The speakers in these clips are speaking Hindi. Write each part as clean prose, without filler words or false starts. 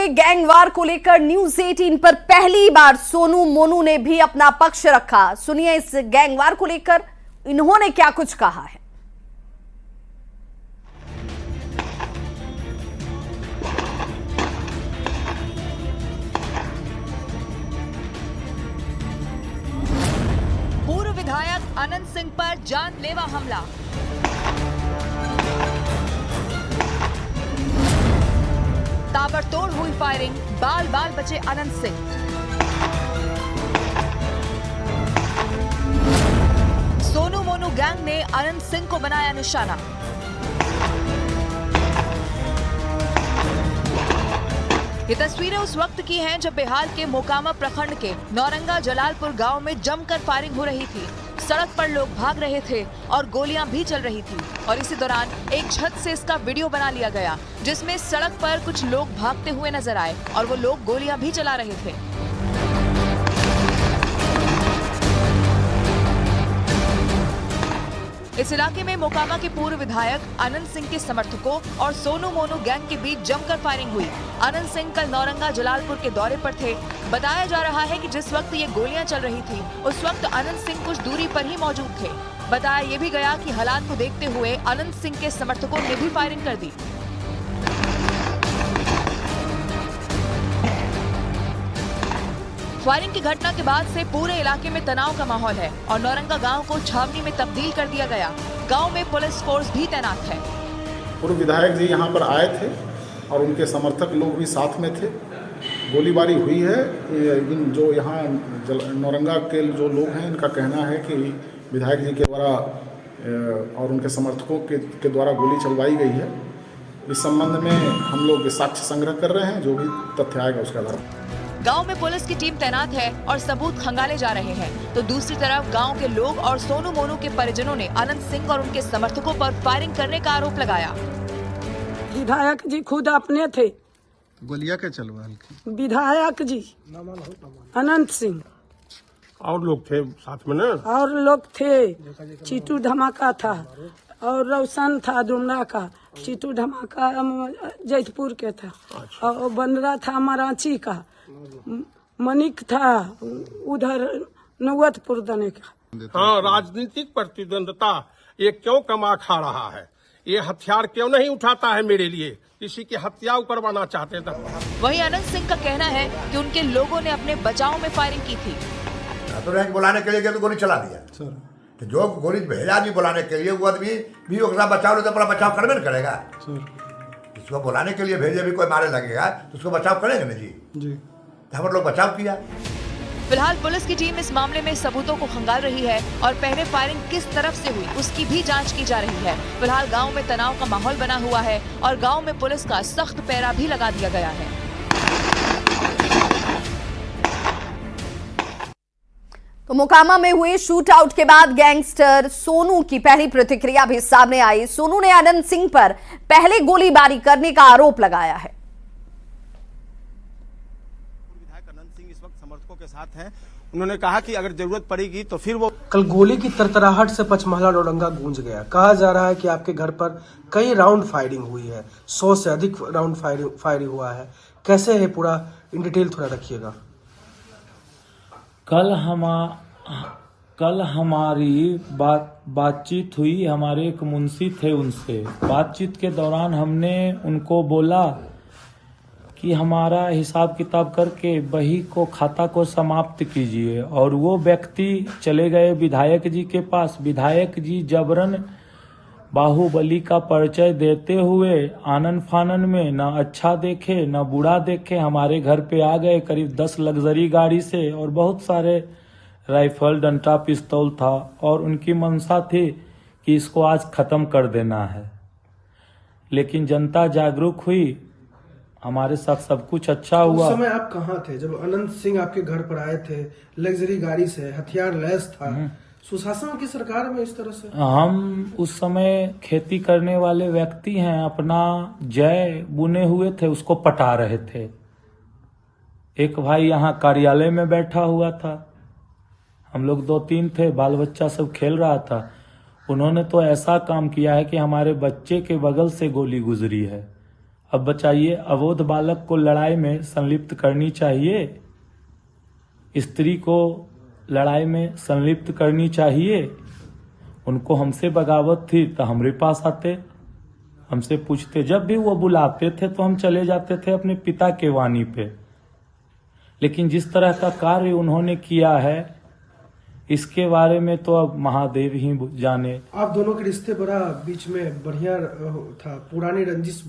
हुए गैंगवार को लेकर न्यूज 18 पर पहली बार सोनू मोनू ने भी अपना पक्ष रखा। सुनिए इस गैंगवार को लेकर इन्होंने क्या कुछ कहा है। पूर्व विधायक अनंत सिंह पर जानलेवा हमला। ताबड़तोड़ हुई फायरिंग, बाल बाल बचे अनंत सिंह। सोनू मोनू गैंग ने अनंत सिंह को बनाया निशाना। ये तस्वीरें उस वक्त की हैं जब बिहार के मोकामा प्रखंड के नौरंगा जलालपुर गांव में जमकर फायरिंग हो रही थी। सड़क पर लोग भाग रहे थे और गोलियां भी चल रही थी और इसी दौरान एक छत से इसका वीडियो बना लिया गया जिसमें सड़क पर कुछ लोग भागते हुए नजर आए और वो लोग गोलियां भी चला रहे थे। इस इलाके में मोकामा के पूर्व विधायक अनंत सिंह के समर्थकों और सोनू मोनू गैंग के बीच जमकर फायरिंग हुई। अनंत सिंह कल नौरंगा जलालपुर के दौरे पर थे। बताया जा रहा है कि जिस वक्त ये गोलियां चल रही थी उस वक्त अनंत सिंह कुछ दूरी पर ही मौजूद थे। बताया ये भी गया कि हालात को देखते हुए अनंत सिंह के समर्थकों ने भी फायरिंग कर दी। फायरिंग की घटना के बाद से पूरे इलाके में तनाव का माहौल है और नौरंगा गांव को छावनी में तब्दील कर दिया गया। गांव में पुलिस फोर्स भी तैनात है। पूर्व विधायक जी यहां पर आए थे और उनके समर्थक लोग भी साथ में थे। गोलीबारी हुई है। इन जो यहाँ नौरंगा के जो लोग हैं इनका कहना है कि विधायक जी के द्वारा और उनके समर्थकों के द्वारा गोली चलवाई गई है। इस संबंध में हम लोग साक्ष्य संग्रह कर रहे हैं। जो भी तथ्य आएगा उसके आधार पर गांव में पुलिस की टीम तैनात है और सबूत खंगाले जा रहे हैं। तो दूसरी तरफ गांव के लोग और सोनू मोनू के परिजनों ने अनंत सिंह और उनके समर्थकों पर फायरिंग करने का आरोप लगाया। विधायक जी खुद अपने थे। गोलियां के चलवा विधायक जी अनंत सिंह और लोग थे साथ में ना, और लोग थे। चीटू धमाका था और रोशन था डुमरा का। चीटू धमाका जैतपुर के था और बंदरा था मरांची का। मनिक था उधर नौवतपुर दने का। हाँ, राजनीतिक प्रतिद्वंदता ये क्यों कमा खा रहा है? ये हथियार क्यों नहीं उठाता है मेरे लिए? किसी की हत्या करवाना चाहते थे। वहीं अनंत सिंह का कहना है कि उनके लोगों ने अपने बचाव में फायरिंग की थी। तो रैंक बुलाने के लिए तो गोली चला दिया सर। तो जो गोली भेजा आदमी बुलाने के लिए वो आदमी भी उसका बचाव तो अपना बचाव करबे न करेगा सर। इसको बुलाने के लिए भेजे भी कोई मारे लगेगा तो उसको बचाव करेंगे ना जी। तो हम लोग बचाव किया। फिलहाल पुलिस की टीम इस मामले में सबूतों को खंगाल रही है और पहले फायरिंग किस तरफ से हुई उसकी भी जांच की जा रही है। फिलहाल गांव में तनाव का माहौल बना हुआ है और गांव में पुलिस का सख्त पहरा भी लगा दिया गया है। तो मोकामा में हुए शूट आउट के बाद गैंगस्टर सोनू की पहली प्रतिक्रिया भी सामने आई। सोनू ने अनंत सिंह पर पहले गोलीबारी करने का आरोप लगाया है। विधायक अनंत सिंह इस वक्त समर्थकों के साथ हैं। उन्होंने कहा कि अगर जरूरत पड़ेगी तो फिर वो कल गोली की तरतराहट से पचमहला नौरंगा गूंज गया। कहा जा रहा है कि आपके घर पर कई राउंड फायरिंग हुई है, 100 से अधिक राउंड फायरिंग हुआ है। कैसे है पूरा इन डिटेल थोड़ा रखिएगा। कल हमारी बातचीत हुई। हमारे एक मुंशी थे, उनसे बातचीत के दौरान हमने उनको बोला कि हमारा हिसाब किताब करके बही को खाता को समाप्त कीजिए और वो व्यक्ति चले गए विधायक जी के पास। विधायक जी जबरन बाहुबली का परिचय देते हुए आनन फानन में न अच्छा देखे न बुरा देखे हमारे घर पे आ गए। करीब 10 लग्जरी गाड़ी से और बहुत सारे राइफल, डंडा, पिस्तौल था और उनकी मंशा थी कि इसको आज खत्म कर देना है। लेकिन जनता जागरूक हुई, हमारे साथ सब कुछ अच्छा हुआ। उस समय आप कहाँ थे जब अनंत सिंह आपके घर पर आए थे? लग्जरी गाड़ी से, हथियार लैस था। सुशासन की सरकार में इस तरह से हम उस समय खेती करने वाले व्यक्ति हैं, अपना जय बुने हुए थे, उसको पटा रहे थे। एक भाई यहाँ कार्यालय में बैठा हुआ था, हम लोग 2-3 थे, बाल बच्चा सब खेल रहा था। उन्होंने तो ऐसा काम किया है कि हमारे बच्चे के बगल से गोली गुजरी है अब बताइए, अबोध बालक को लड़ाई में संलिप्त करनी चाहिए? स्त्री को लड़ाई में संलिप्त करनी चाहिए? उनको हमसे बगावत थी तो हमारे पास आते, हमसे पूछते, जब भी वो बुलाते थे तो हम चले जाते थे अपने पिता के वाणी पे। लेकिन जिस तरह का कार्य उन्होंने किया है इसके बारे में तो अब महादेव ही जाने। आप दोनों के रिश्ते बड़ा बीच में बढ़िया था, पुरानी रंजिश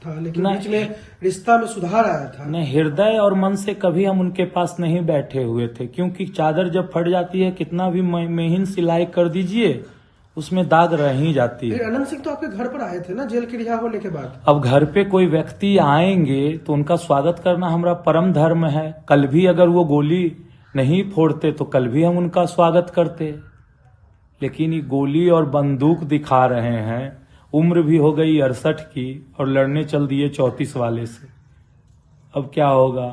था, लेकिन बीच में रिश्ता में सुधार आया था। नहीं, हृदय और मन से कभी हम उनके पास नहीं बैठे हुए थे, क्योंकि चादर जब फट जाती है कितना भी महीन सिलाई कर दीजिए उसमें दाग रह ही जाती है। अनंत सिंह तो आपके घर पर आए थे ना जेल के रिहा होने के बाद? अब घर पे कोई व्यक्ति आएंगे तो उनका स्वागत करना हमारा परम धर्म है। कल भी अगर वो गोली नहीं फोड़ते तो कल भी हम उनका स्वागत करते, लेकिन ये गोली और बंदूक दिखा रहे हैं। उम्र भी हो गई 68 की और लड़ने चल दिए 34 वाले से। अब क्या होगा?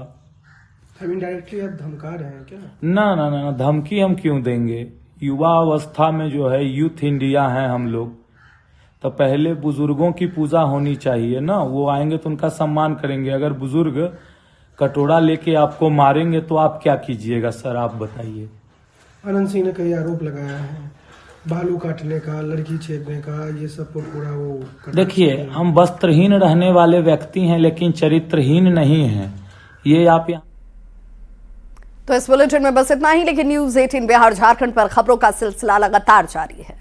इनडायरेक्टली आप धमका रहे हैं क्या? ना ना ना, धमकी हम क्यों देंगे? युवा अवस्था में जो है, यूथ इंडिया है हम लोग, तो पहले बुजुर्गों की पूजा होनी चाहिए ना। वो आएंगे तो उनका सम्मान करेंगे। अगर बुजुर्ग कटोरा लेके आपको मारेंगे तो आप क्या कीजिएगा सर, आप बताइए। अनंत सिंह ने कई आरोप लगाया है, बालू काटने का, लड़की छेदने का, ये सब पूरा वो। देखिए, हम वस्त्रहीन रहने वाले व्यक्ति हैं लेकिन चरित्रहीन नहीं हैं, ये आप यहाँ। तो इस बुलेटिन में बस इतना ही, लेकिन न्यूज 18 बिहार झारखंड पर खबरों का सिलसिला लगातार जारी है।